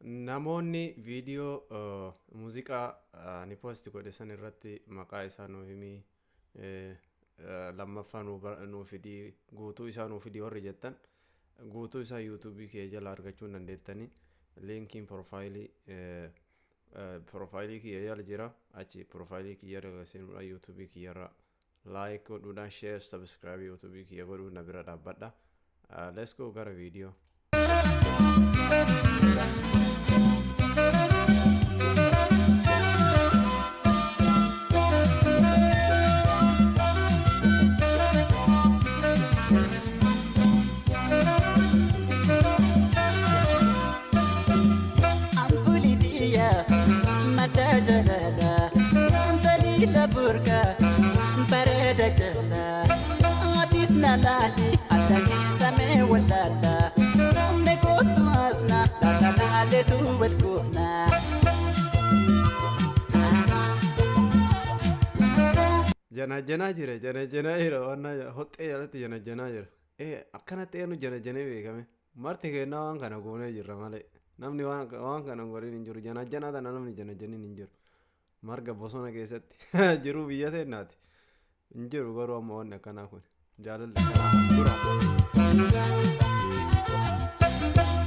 namoonni viidiyoo muuziqaa ni post godhe san irratti maqaa isaa nuu himii lammaffaa nuu fidii guutuu isaa nuu fidii warri jettan guutuu isaa YouTube kee jala argachuu dandeettanii linkiin profaayilii kiyya jala jira achi profaayilii kiyya irra YouTube kiyya irra like godhuudhaan share subscribe YouTube kiyya godhuun na bira dhaabbadha. Let's go gara video. Nalali atake same wadada me kotu asna tatanale tu welkuna jana jira wanna hotte yalati jana jira akkana teenu jana beekame marti kenna waan kana goone jirra male namni waan kana gorin injiru jana tana namni jana injiru marga bosona keessatti jiru biyya teenaati injiru garuu amma waan akkana kun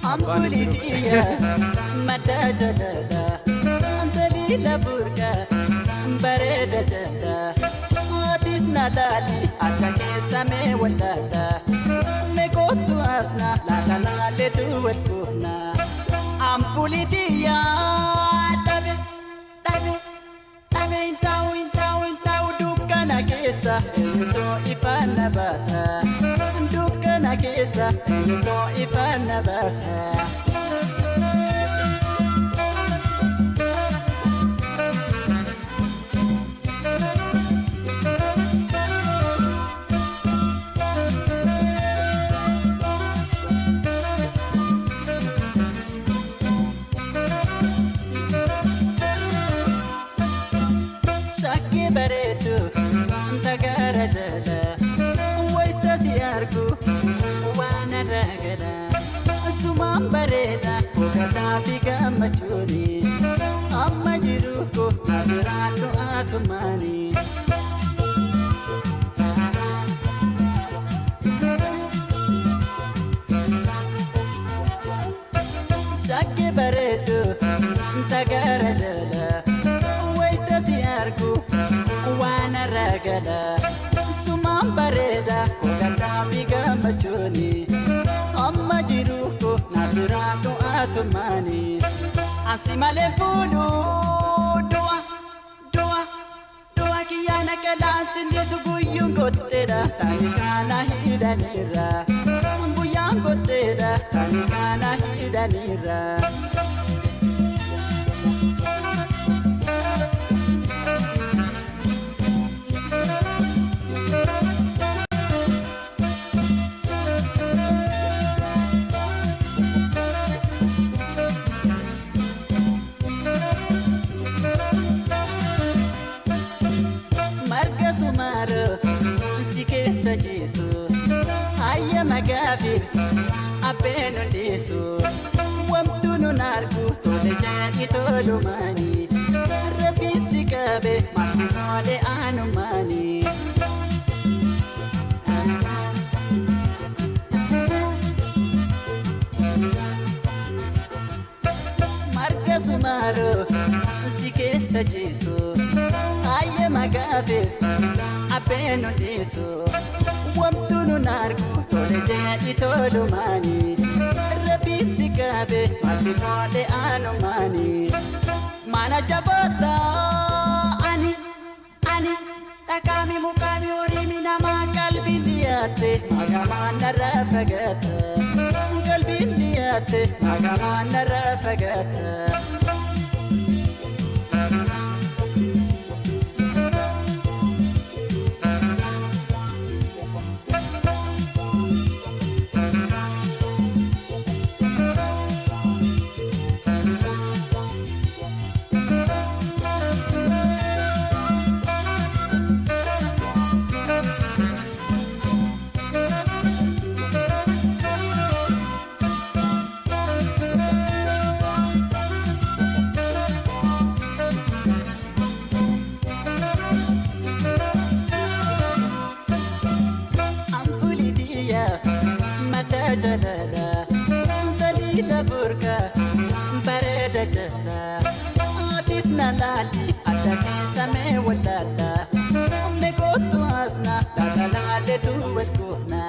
Ampulitia mata jalada antali laburga bareda jada atis nalali atake same wadada me kotu asna latana letu welkuna ampulitia tabe intau dukana kesa to ifana basa dukana kesa to ifana basa bareedu tagara jala wayta siargu wana ragala sumam bareeda ogata figa machuri amma jiruko adratu atumani sakke bareedu tagara jala wayta siargu wana ragala sumam bareda ogata biga machoni amma jiruko naturato atumani asimale fudu doa kiyana kalansin disuguyun gotteda tanikana hidanira buyan gotteda tanikana hidanira Sumaro sike sajisu ayya magabi apeno desu wamtunu nargu tole jadi tolumani rabin sikabe masinole anumani marga sumaro sike sajisu ayya magabi apeno desu wamtunu nargu tole jadi tolumani rabin sikabe masinole anumani mana jabata ani takami mukami urimi nama kalbi diyate magamana rafagata kalbi diyate magamana rafagata Mootis na laali adda keessa mee wallalla Ome kootu asna laalaalaalee duwwal goona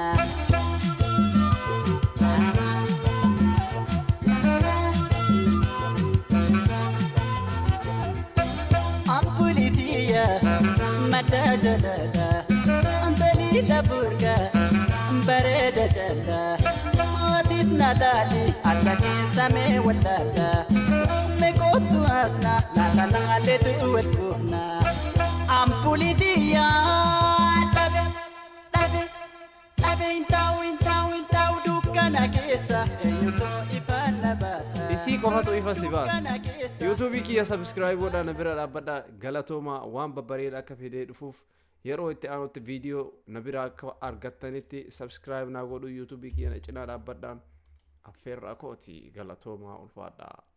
Ampulitiya madda jalala Antalila burga bareeda jala Mootis na laali adda keessa mee wallalla Ome kootu asna laalaalaalee duwwal goona Ampulitiya Intau dukkana keessa eenyutoo ifaana baasa Isii qofatu ifa si baasa. YouTube kiyya subscribe godhaa bira dhaabbadhaa galatooma waan babbareeda akka fidee dhufuuf yeroo itti aanutti viidiyoo na bira akka argattanitti subscribe naa godhu YouTube kiyya cinaa dhaabbadhaan affeerraa kooti galatooma ulfaadhaa.